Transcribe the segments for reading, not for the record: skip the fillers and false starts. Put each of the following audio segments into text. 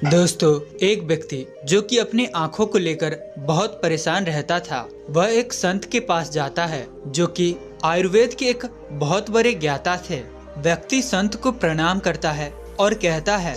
दोस्तों, एक व्यक्ति जो कि अपनी आंखों को लेकर बहुत परेशान रहता था, वह एक संत के पास जाता है जो कि आयुर्वेद के एक बहुत बड़े ज्ञाता थे। व्यक्ति संत को प्रणाम करता है और कहता है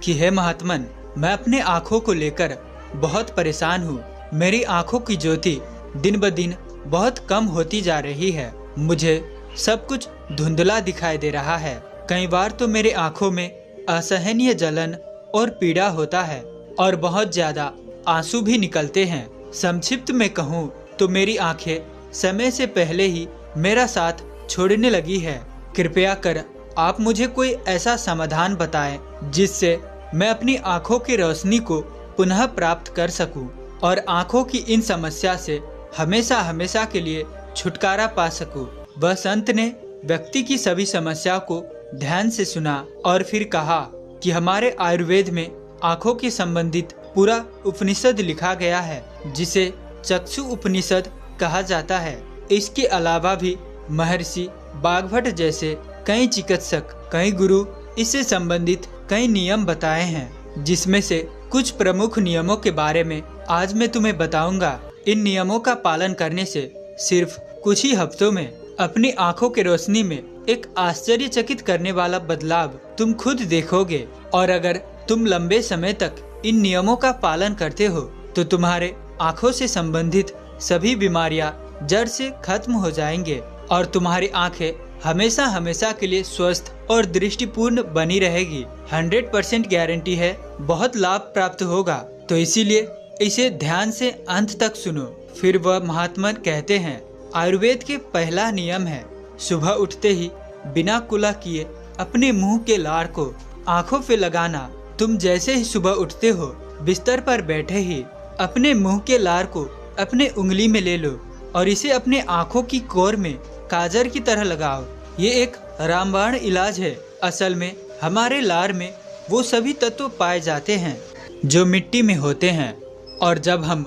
कि हे महात्मन, मैं अपने आंखों को लेकर बहुत परेशान हूँ। मेरी आंखों की ज्योति दिन ब दिन बहुत कम होती जा रही है। मुझे सब कुछ धुंधला दिखाई दे रहा है। कई बार तो मेरी आंखों में असहनीय जलन और पीड़ा होता है और बहुत ज्यादा आंसू भी निकलते हैं। संक्षिप्त में कहूँ तो मेरी आंखें समय से पहले ही मेरा साथ छोड़ने लगी है। कृपया कर आप मुझे कोई ऐसा समाधान बताएं जिससे मैं अपनी आंखों की रोशनी को पुनः प्राप्त कर सकूं और आंखों की इन समस्या से हमेशा हमेशा के लिए छुटकारा पा सकूं। वह संत ने व्यक्ति की सभी समस्या को ध्यान से सुना और फिर कहा कि हमारे आयुर्वेद में आंखों के संबंधित पूरा उपनिषद लिखा गया है, जिसे चक्षु उपनिषद कहा जाता है। इसके अलावा भी महर्षि बागभट्ट जैसे कई चिकित्सक, कई गुरु इससे संबंधित कई नियम बताए हैं, जिसमें से कुछ प्रमुख नियमों के बारे में आज मैं तुम्हें बताऊंगा। इन नियमों का पालन करने से सिर्फ कुछ ही हफ्तों में अपनी आंखों की रोशनी में एक आश्चर्यचकित करने वाला बदलाव तुम खुद देखोगे। और अगर तुम लंबे समय तक इन नियमों का पालन करते हो तो तुम्हारे आंखों से संबंधित सभी बीमारियां जड़ से खत्म हो जाएंगे और तुम्हारी आंखें हमेशा हमेशा के लिए स्वस्थ और दृष्टिपूर्ण बनी रहेगी। 100% गारंटी है, बहुत लाभ प्राप्त होगा। तो इसीलिए इसे ध्यान से अंत तक सुनो। फिर वह महात्मा कहते हैं, आयुर्वेद के पहला नियम है, सुबह उठते ही बिना कुला किए अपने मुंह के लार को आंखों पे लगाना। तुम जैसे ही सुबह उठते हो, बिस्तर पर बैठे ही अपने मुंह के लार को अपने उंगली में ले लो और इसे अपने आंखों की कोर में काजर की तरह लगाओ। ये एक रामबाण इलाज है। असल में हमारे लार में वो सभी तत्व पाए जाते हैं जो मिट्टी में होते हैं, और जब हम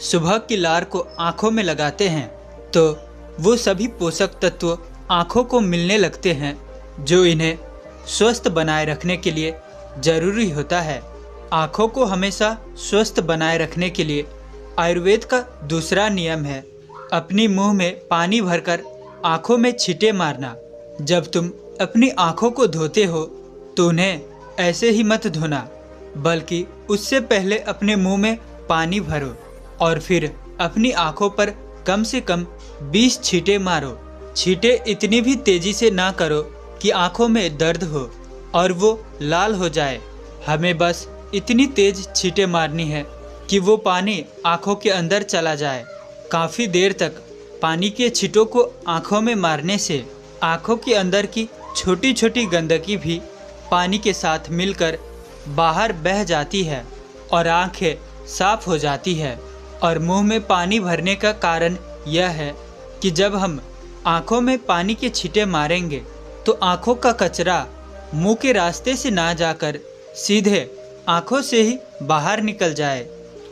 सुबह की लार को आंखों में लगाते हैं तो वो सभी पोषक तत्व आंखों को मिलने लगते हैं जो इन्हें स्वस्थ बनाए रखने के लिए जरूरी होता है। आंखों को हमेशा स्वस्थ बनाए रखने के लिए आयुर्वेद का दूसरा नियम है, अपनी मुंह में पानी भरकर आंखों में छींटे मारना। जब तुम अपनी आंखों को धोते हो तो उन्हें ऐसे ही मत धोना, बल्कि उससे पहले अपने मुंह में पानी भरो और फिर अपनी आंखों पर कम से कम 20 छींटे मारो। छींटे इतनी भी तेजी से ना करो कि आंखों में दर्द हो और वो लाल हो जाए। हमें बस इतनी तेज छींटे मारनी है कि वो पानी आंखों के अंदर चला जाए। काफ़ी देर तक पानी के छींटों को आंखों में मारने से आंखों के अंदर की छोटी छोटी गंदगी भी पानी के साथ मिलकर बाहर बह जाती है और आंखें साफ हो जाती है। और मुंह में पानी भरने का कारण यह है कि जब हम आंखों में पानी के छींटे मारेंगे तो आंखों का कचरा मुंह के रास्ते से ना जाकर सीधे आंखों से ही बाहर निकल जाए,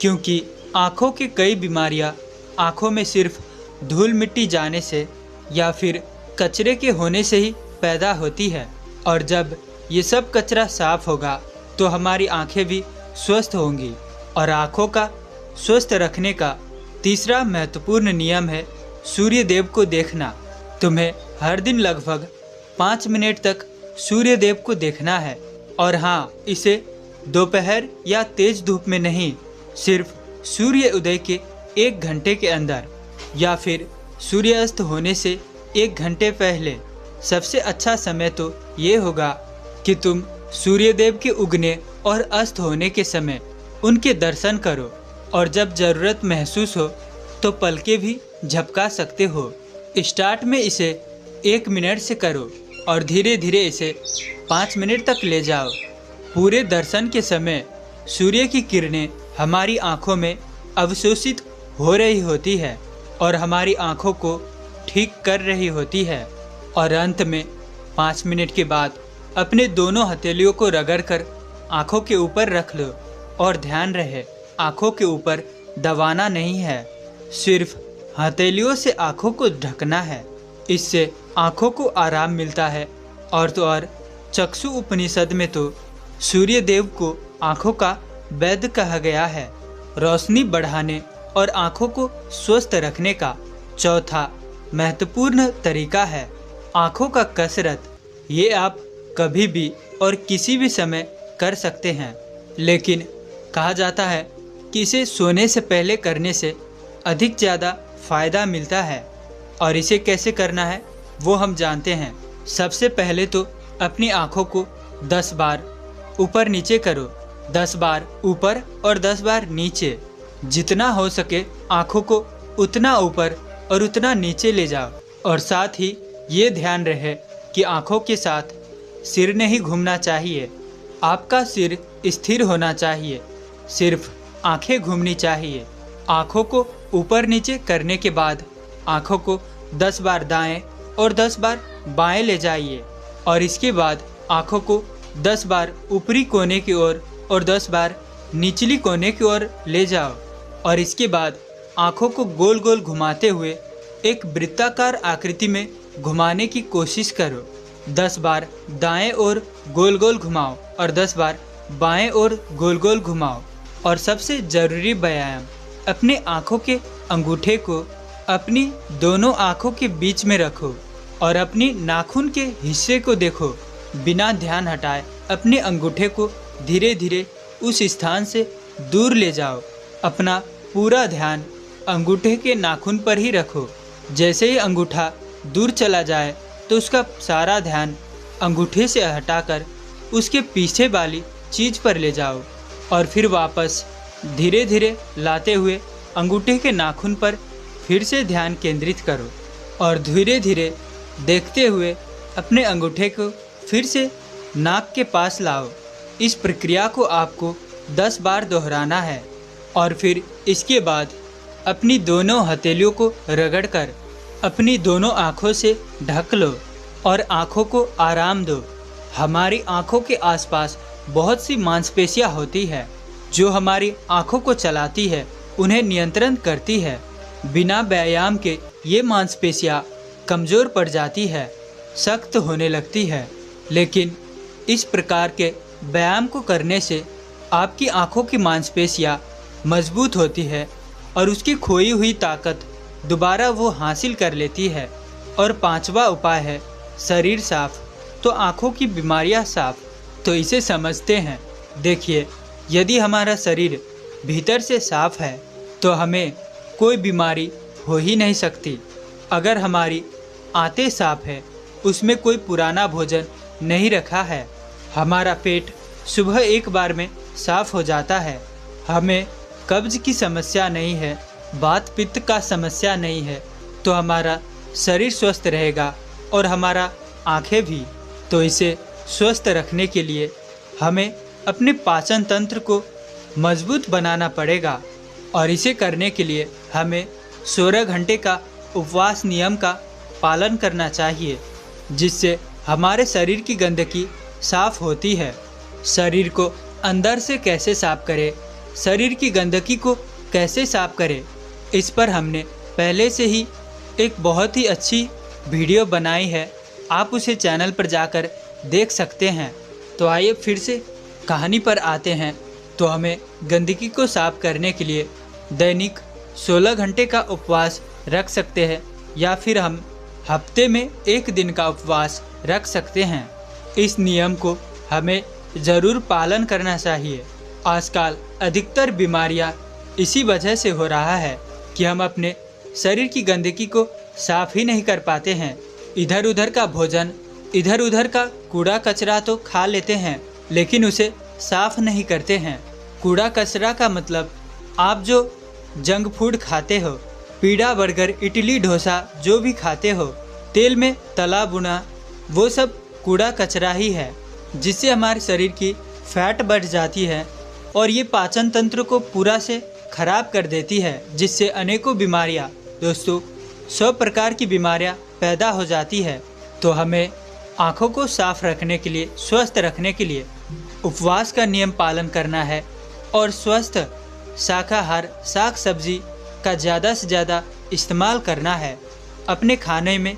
क्योंकि आंखों की कई बीमारियां आंखों में सिर्फ धूल मिट्टी जाने से या फिर कचरे के होने से ही पैदा होती है। और जब ये सब कचरा साफ होगा तो हमारी आंखें भी स्वस्थ होंगी। और आंखों का स्वस्थ रखने का तीसरा महत्वपूर्ण नियम है सूर्य देव को देखना। तुम्हें हर दिन लगभग 5 मिनट तक सूर्य देव को देखना है। और हाँ, इसे दोपहर या तेज धूप में नहीं, सिर्फ सूर्य उदय के 1 घंटे के अंदर या फिर सूर्यास्त होने से 1 घंटे पहले। सबसे अच्छा समय तो ये होगा कि तुम सूर्य देव के उगने और अस्त होने के समय उनके दर्शन करो, और जब ज़रूरत महसूस हो तो पलकें भी झपका सकते हो। स्टार्ट में इसे 1 मिनट से करो और धीरे धीरे इसे 5 मिनट तक ले जाओ। पूरे दर्शन के समय सूर्य की किरणें हमारी आंखों में अवशोषित हो रही होती है और हमारी आंखों को ठीक कर रही होती है। और अंत में 5 मिनट के बाद अपने दोनों हथेलियों को रगड़कर आंखों के ऊपर रख लो। और ध्यान रहे, आंखों के ऊपर दबाना नहीं है, सिर्फ हथेलियों से आंखों को ढकना है। इससे आंखों को आराम मिलता है। और तो और चक्षु उपनिषद में तो सूर्य देव को आँखों का वैद्य कहा गया है। रोशनी बढ़ाने और आँखों को स्वस्थ रखने का चौथा महत्वपूर्ण तरीका है आँखों का कसरत। ये आप कभी भी और किसी भी समय कर सकते हैं, लेकिन कहा जाता है कि इसे सोने से पहले करने से अधिक ज़्यादा फायदा मिलता है। और इसे कैसे करना है वो हम जानते हैं। सबसे पहले तो अपनी आँखों को 10 बार ऊपर नीचे करो, 10 बार ऊपर और 10 बार नीचे। जितना हो सके आँखों को उतना ऊपर और उतना नीचे ले जाओ। और साथ ही ये ध्यान रहे कि आँखों के साथ सिर नहीं घूमना चाहिए। आपका सिर स्थिर होना चाहिए, सिर्फ आँखें घूमनी चाहिए। आँखों को ऊपर नीचे करने के बाद आँखों को 10 बार दाएं और 10 बार बाएं ले जाइए। और इसके बाद आँखों को 10 बार ऊपरी कोने की ओर और 10 बार निचली कोने की ओर ले जाओ। और इसके बाद आँखों को गोल गोल घुमाते हुए एक वृत्ताकार आकृति में घुमाने की कोशिश करो। 10 बार दाएं ओर गोल गोल घुमाओ और 10 बार बाएं ओर गोल गोल घुमाओ। और सबसे ज़रूरी व्यायाम, अपने आँखों के अंगूठे को अपनी दोनों आँखों के बीच में रखो और अपनी नाखून के हिस्से को देखो। बिना ध्यान हटाए अपने अंगूठे को धीरे धीरे उस स्थान से दूर ले जाओ। अपना पूरा ध्यान अंगूठे के नाखून पर ही रखो। जैसे ही अंगूठा दूर चला जाए तो उसका सारा ध्यान अंगूठे से हटाकर उसके पीछे वाली चीज़ पर ले जाओ। और फिर वापस धीरे धीरे लाते हुए अंगूठे के नाखून पर फिर से ध्यान केंद्रित करो और धीरे धीरे देखते हुए अपने अंगूठे को फिर से नाक के पास लाओ। इस प्रक्रिया को आपको 10 बार दोहराना है। और फिर इसके बाद अपनी दोनों हथेलियों को रगड़कर अपनी दोनों आँखों से ढक लो और आँखों को आराम दो। हमारी आँखों के आसपास बहुत सी मांसपेशियाँ होती है जो हमारी आँखों को चलाती है, उन्हें नियंत्रण करती है। बिना व्यायाम के ये मांसपेशियाँ कमज़ोर पड़ जाती है, सख्त होने लगती है। लेकिन इस प्रकार के व्यायाम को करने से आपकी आँखों की मांसपेशियाँ मजबूत होती है और उसकी खोई हुई ताकत दोबारा वो हासिल कर लेती है। और पांचवा उपाय है शरीर साफ तो आँखों की बीमारियाँ साफ। तो इसे समझते हैं। देखिए, यदि हमारा शरीर भीतर से साफ है तो हमें कोई बीमारी हो ही नहीं सकती। अगर हमारी आंतें साफ है, उसमें कोई पुराना भोजन नहीं रखा है, हमारा पेट सुबह एक बार में साफ हो जाता है, हमें कब्ज की समस्या नहीं है, वात पित्त का समस्या नहीं है, तो हमारा शरीर स्वस्थ रहेगा और हमारा आँखें भी। तो इसे स्वस्थ रखने के लिए हमें अपने पाचन तंत्र को मजबूत बनाना पड़ेगा। और इसे करने के लिए हमें 16 घंटे का उपवास नियम का पालन करना चाहिए, जिससे हमारे शरीर की गंदगी साफ होती है। शरीर को अंदर से कैसे साफ करें, शरीर की गंदगी को कैसे साफ करें, इस पर हमने पहले से ही एक बहुत ही अच्छी वीडियो बनाई है। आप उसे चैनल पर जाकर देख सकते हैं। तो आइए फिर से कहानी पर आते हैं। तो हमें गंदगी को साफ करने के लिए दैनिक 16 घंटे का उपवास रख सकते हैं या फिर हम हफ्ते में 1 दिन का उपवास रख सकते हैं। इस नियम को हमें ज़रूर पालन करना चाहिए। आजकल अधिकतर बीमारियां इसी वजह से हो रहा है कि हम अपने शरीर की गंदगी को साफ ही नहीं कर पाते हैं। इधर उधर का भोजन, इधर उधर का कूड़ा कचरा तो खा लेते हैं, लेकिन उसे साफ नहीं करते हैं। कूड़ा कचरा का मतलब आप जो जंक फूड खाते हो, पिज़्ज़ा बर्गर इडली डोसा जो भी खाते हो, तेल में तला बुना, वो सब कूड़ा कचरा ही है, जिससे हमारे शरीर की फैट बढ़ जाती है और ये पाचन तंत्र को पूरा से खराब कर देती है, जिससे अनेकों बीमारियाँ, दोस्तों 100 प्रकार की बीमारियाँ पैदा हो जाती है। तो हमें आँखों को साफ रखने के लिए, स्वस्थ रखने के लिए उपवास का नियम पालन करना है और स्वस्थ शाकाहार, साग सब्जी का ज़्यादा से ज़्यादा इस्तेमाल करना है अपने खाने में।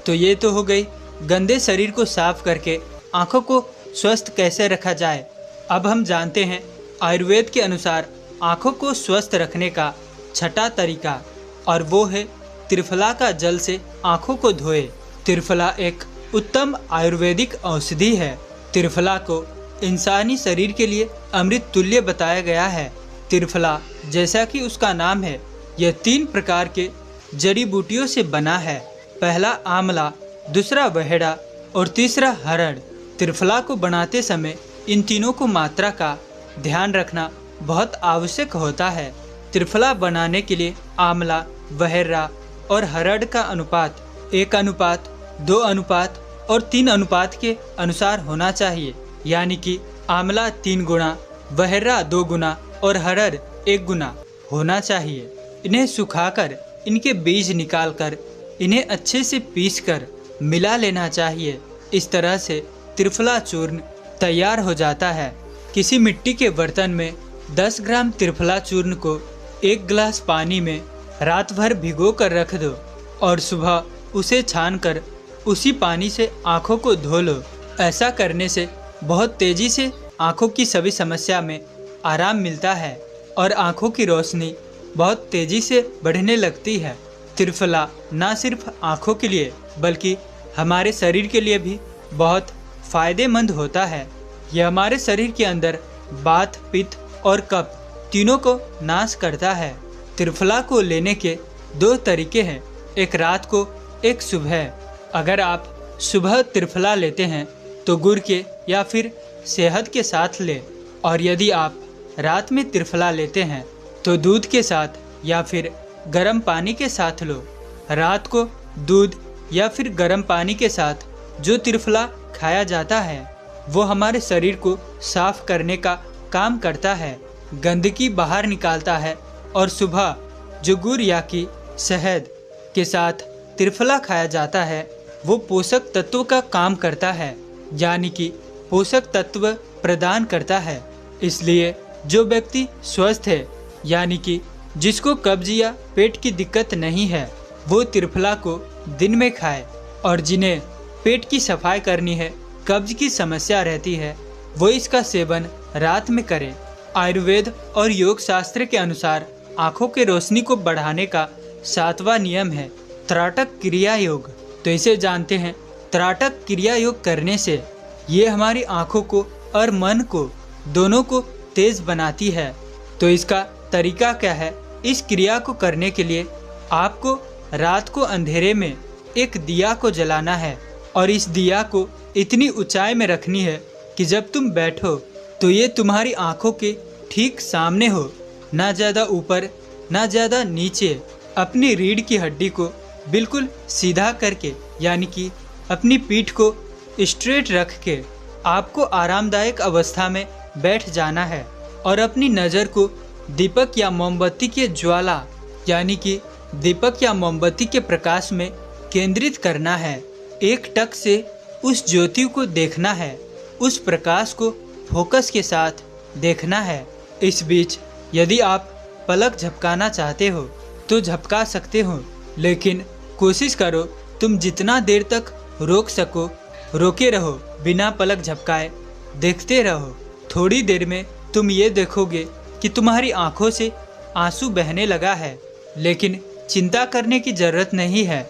तो ये तो हो गई गंदे शरीर को साफ करके आँखों को स्वस्थ कैसे रखा जाए। अब हम जानते हैं आयुर्वेद के अनुसार आँखों को स्वस्थ रखने का छठा तरीका, और वो है त्रिफला का जल से आँखों को धोए। त्रिफला एक उत्तम आयुर्वेदिक औषधि है। त्रिफला को इंसानी शरीर के लिए अमृत तुल्य बताया गया है। त्रिफला, जैसा कि उसका नाम है, यह 3 प्रकार के जड़ी बूटियों से बना है। पहला आंवला, दूसरा बहेड़ा और तीसरा हरड़। त्रिफला को बनाते समय इन तीनों को मात्रा का ध्यान रखना बहुत आवश्यक होता है। त्रिफला बनाने के लिए आंवला, बहेड़ा और हरड़ का अनुपात 1:2 अनुपात और 3 अनुपात के अनुसार होना चाहिए। यानी कि आंवला 3 गुना, बहेड़ा 2 गुना और हरड़ 1 गुना होना चाहिए। इन्हें सुखाकर इनके बीज निकालकर इन्हें अच्छे से पीसकर मिला लेना चाहिए। इस तरह से त्रिफला चूर्ण तैयार हो जाता है। किसी मिट्टी के बर्तन में 10 ग्राम त्रिफला चूर्ण को 1 गिलास पानी में रात भर भिगो कर रख दो और सुबह उसे छानकर उसी पानी से आँखों को धो लो। ऐसा करने से बहुत तेजी से आँखों की सभी समस्या में आराम मिलता है और आँखों की रोशनी बहुत तेजी से बढ़ने लगती है। त्रिफला न सिर्फ आँखों के लिए बल्कि हमारे शरीर के लिए भी बहुत फायदेमंद होता है। यह हमारे शरीर के अंदर वात, पित्त और कफ तीनों को नाश करता है। त्रिफला को लेने के 2 तरीके हैं, एक रात को, एक सुबह। अगर आप सुबह त्रिफला लेते हैं तो गुड़ के या फिर शहद के साथ लें, और यदि आप रात में त्रिफला लेते हैं तो दूध के साथ या फिर गर्म पानी के साथ लो। रात को दूध या फिर गर्म पानी के साथ जो त्रिफला खाया जाता है वो हमारे शरीर को साफ करने का काम करता है, गंदगी बाहर निकालता है। और सुबह जो गुड़ या कि शहद के साथ त्रिफला खाया जाता है वो पोषक तत्वों का काम करता है, यानी कि पोषक तत्व प्रदान करता है। इसलिए जो व्यक्ति स्वस्थ है, यानी कि जिसको कब्ज या पेट की दिक्कत नहीं है, वो त्रिफला को दिन में खाए, और जिन्हें पेट की सफाई करनी है, कब्ज की समस्या रहती है, वो इसका सेवन रात में करें। आयुर्वेद और योग शास्त्र के अनुसार आँखों के रोशनी को बढ़ाने का 7वां नियम है त्राटक क्रिया योग। तो इसे जानते हैं। त्राटक क्रिया योग करने से ये हमारी आँखों को और मन को दोनों को तेज बनाती है। तो इसका तरीका क्या है? इस क्रिया को करने के लिए आपको रात को अंधेरे में एक दिया को जलाना है, और इस दिया को इतनी ऊंचाई में रखनी है कि जब तुम बैठो तो ये तुम्हारी आंखों के ठीक सामने हो, ना ज़्यादा ऊपर ना ज़्यादा नीचे। अपनी रीढ़ की हड्डी को बिल्कुल सीधा करके, यानी कि अपनी पीठ को स्ट्रेट रख के आपको आरामदायक अवस्था में बैठ जाना है, और अपनी नज़र को दीपक या मोमबत्ती के ज्वाला, यानी कि दीपक या मोमबत्ती के प्रकाश में केंद्रित करना है। एक टक से उस ज्योति को देखना है, उस प्रकाश को फोकस के साथ देखना है। इस बीच यदि आप पलक झपकाना चाहते हो तो झपका सकते हो, लेकिन कोशिश करो तुम जितना देर तक रोक सको रोके रहो, बिना पलक झपकाए देखते रहो। थोड़ी देर में तुम ये देखोगे कि तुम्हारी आंखों से आंसू बहने लगा है, लेकिन चिंता करने की जरूरत नहीं है।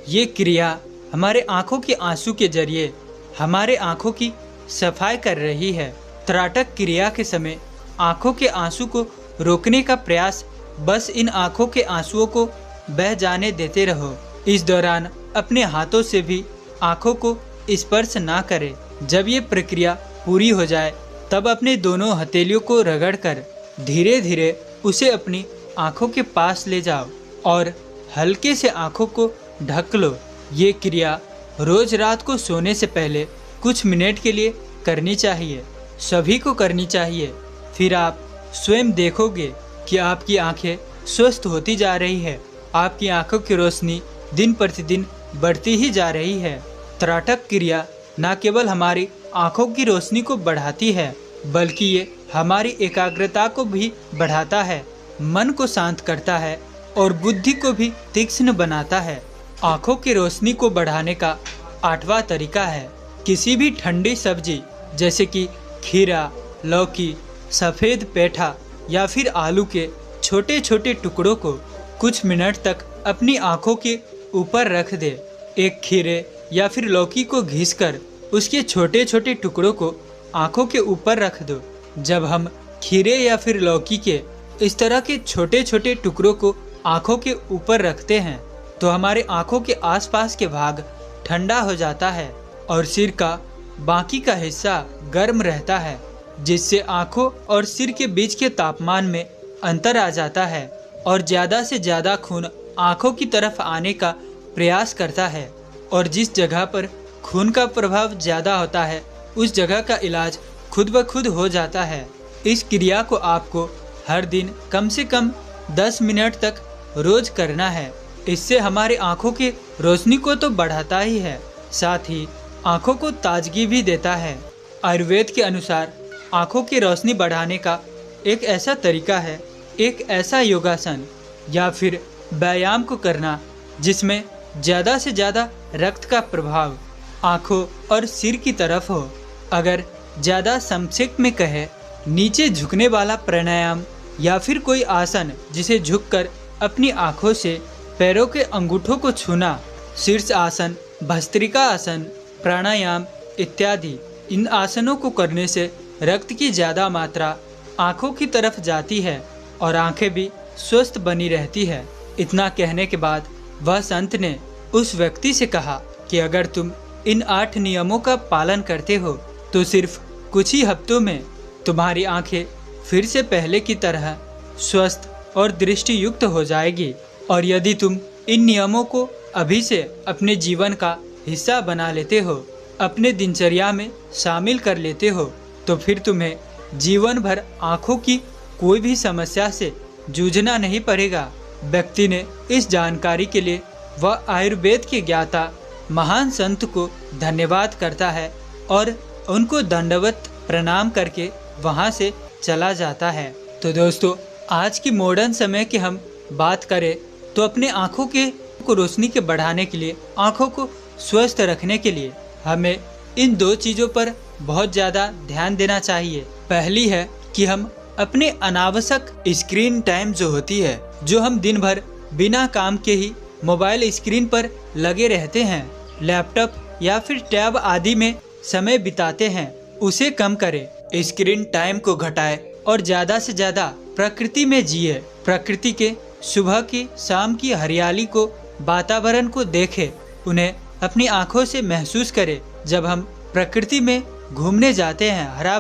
ये क्रिया हमारे आंखों के आंसू के जरिए हमारे आंखों की सफाई कर रही है। त्राटक क्रिया के समय आंखों के आंसू को रोकने का प्रयास, बस इन आंखों के आंसुओं को बह जाने देते रहो। इस दौरान अपने हाथों से भी आंखों को स्पर्श ना करें। जब ये प्रक्रिया पूरी हो जाए तब अपने दोनों हथेलियों को रगड़कर धीरे धीरे उसे अपनी आंखों के पास ले जाओ और हल्के से आंखों को ढक लो। ये क्रिया रोज रात को सोने से पहले कुछ मिनट के लिए करनी चाहिए, सभी को करनी चाहिए। फिर आप स्वयं देखोगे कि आपकी आंखें स्वस्थ होती जा रही है, आपकी आंखों की रोशनी दिन प्रतिदिन बढ़ती ही जा रही है। त्राटक क्रिया न केवल हमारी आंखों की रोशनी को बढ़ाती है, बल्कि ये हमारी एकाग्रता को भी बढ़ाता है, मन को शांत करता है और बुद्धि को भी तीक्ष्ण बनाता है। आंखों की रोशनी को बढ़ाने का 8वां तरीका है किसी भी ठंडी सब्जी जैसे कि खीरा, लौकी, सफ़ेद पेठा या फिर आलू के छोटे छोटे टुकड़ों को कुछ मिनट तक अपनी आँखों के ऊपर रख दे। एक खीरे या फिर लौकी को घिसकर उसके छोटे छोटे टुकड़ों को आँखों के ऊपर रख दो। जब हम खीरे या फिर लौकी के इस तरह के छोटे छोटे टुकड़ों को आँखों के ऊपर रखते हैं तो हमारे आँखों के आसपास के भाग ठंडा हो जाता है और सिर का बाकी का हिस्सा गर्म रहता है, जिससे आँखों और सिर के बीच के तापमान में अंतर आ जाता है और ज़्यादा से ज़्यादा खून आँखों की तरफ आने का प्रयास करता है। और जिस जगह पर खून का प्रभाव ज़्यादा होता है उस जगह का इलाज खुद ब खुद हो जाता है। इस क्रिया को आपको हर दिन कम से कम 10 मिनट तक रोज करना है। इससे हमारे आँखों की रोशनी को तो बढ़ाता ही है, साथ ही आँखों को ताजगी भी देता है। आयुर्वेद के अनुसार आँखों की रोशनी बढ़ाने का एक ऐसा तरीका है, एक ऐसा योगासन या फिर व्यायाम को करना जिसमें ज़्यादा से ज़्यादा रक्त का प्रभाव आँखों और सिर की तरफ हो। अगर ज़्यादा संक्षेप में कहे, नीचे झुकने वाला प्राणायाम या फिर कोई आसन जिसे झुककर अपनी आँखों से पैरों के अंगूठों को छूना, शीर्ष आसन, भस्त्रिका आसन, प्राणायाम इत्यादि। इन आसनों को करने से रक्त की ज़्यादा मात्रा आँखों की तरफ जाती है और आँखें भी स्वस्थ बनी रहती है। इतना कहने के बाद वह संत ने उस व्यक्ति से कहा कि अगर तुम इन 8 नियमों का पालन करते हो तो सिर्फ कुछ ही हफ्तों में तुम्हारी आंखें फिर से पहले की तरह स्वस्थ और दृष्टि युक्त हो जाएगी। और यदि तुम इन नियमों को अभी से अपने जीवन का हिस्सा बना लेते हो, अपने दिनचर्या में शामिल कर लेते हो, तो फिर तुम्हें जीवन भर आँखों की कोई भी समस्या से जूझना नहीं पड़ेगा। व्यक्ति ने इस जानकारी के लिए वह आयुर्वेद के ज्ञाता महान संत को धन्यवाद करता है और उनको दंडवत प्रणाम करके वहाँ से चला जाता है। तो दोस्तों, आज की मॉडर्न समय की हम बात करें तो अपने आँखों के को रोशनी के बढ़ाने के लिए, आँखों को स्वस्थ रखने के लिए हमें इन 2 चीज़ों पर बहुत ज़्यादा ध्यान देना चाहिए। पहली है कि हम अपने अनावश्यक स्क्रीन टाइम जो होती है, जो हम दिन भर बिना काम के ही मोबाइल स्क्रीन पर लगे रहते हैं, लैपटॉप या फिर टैब आदि में समय बिताते हैं, उसे कम करें। स्क्रीन टाइम को घटाएं और ज़्यादा से ज़्यादा प्रकृति में जिए। प्रकृति के सुबह की, शाम की हरियाली को, वातावरण को देखें, उन्हें अपनी आँखों से महसूस करें। जब हम प्रकृति में घूमने जाते हैं, हरा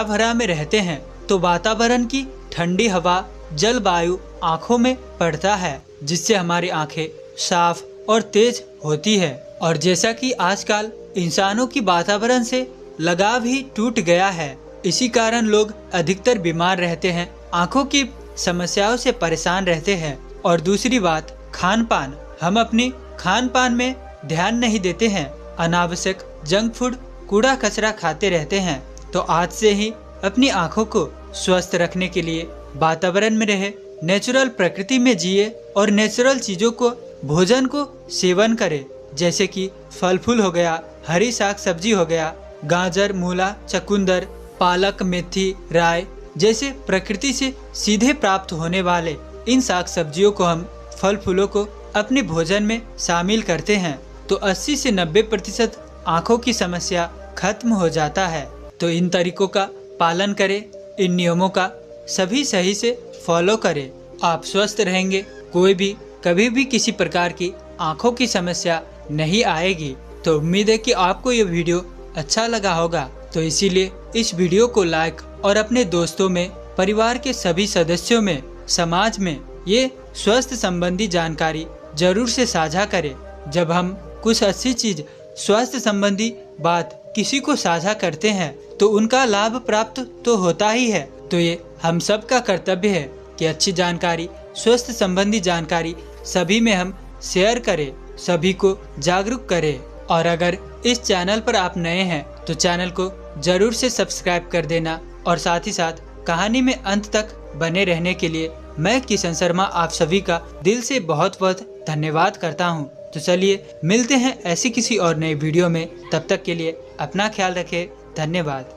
भरा में रहते हैं, तो वातावरण की ठंडी हवा, जलवायु आँखों में पड़ता है, जिससे हमारी आँखें साफ और तेज होती है। और जैसा कि आजकल इंसानों की वातावरण से लगाव ही टूट गया है, इसी कारण लोग अधिकतर बीमार रहते हैं, आँखों की समस्याओं से परेशान रहते हैं। और दूसरी बात, खान पान। हम अपने खान पान में ध्यान नहीं देते हैं, अनावश्यक जंक फूड, कूड़ा कचरा खाते रहते हैं। तो आज से ही अपनी आँखों को स्वस्थ रखने के लिए वातावरण में रहे, नेचुरल प्रकृति में जिए और नेचुरल चीज़ों को, भोजन को सेवन करें, जैसे कि फल फूल हो गया, हरी साग सब्जी हो गया, गाजर, मूला, चकुंदर, पालक, मेथी, राय जैसे प्रकृति से सीधे प्राप्त होने वाले इन साग सब्जियों को, हम फल फूलों को अपने भोजन में शामिल करते हैं तो 80 से 90% आँखों की समस्या खत्म हो जाता है। तो इन तरीकों का पालन करें, इन नियमों का सभी सही से फॉलो करें, आप स्वस्थ रहेंगे, कोई भी कभी भी किसी प्रकार की आँखों की समस्या नहीं आएगी। तो उम्मीद है कि आपको ये वीडियो अच्छा लगा होगा, तो इसीलिए इस वीडियो को लाइक और अपने दोस्तों में, परिवार के सभी सदस्यों में, समाज में ये स्वास्थ्य संबंधी जानकारी जरूर से साझा करें। जब हम कुछ अच्छी चीज, स्वास्थ्य संबंधी बात किसी को साझा करते हैं तो उनका लाभ प्राप्त तो होता ही है। तो ये हम सब का कर्तव्य है कि अच्छी जानकारी, स्वास्थ्य संबंधी जानकारी सभी में हम शेयर करें, सभी को जागरूक करें। और अगर इस चैनल पर आप नए हैं तो चैनल को जरूर से सब्सक्राइब कर देना। और साथ ही साथ कहानी में अंत तक बने रहने के लिए मैं किशन शर्मा आप सभी का दिल से बहुत बहुत धन्यवाद करता हूं। तो चलिए मिलते हैं ऐसी किसी और नए वीडियो में, तब तक के लिए अपना ख्याल रखें। धन्यवाद।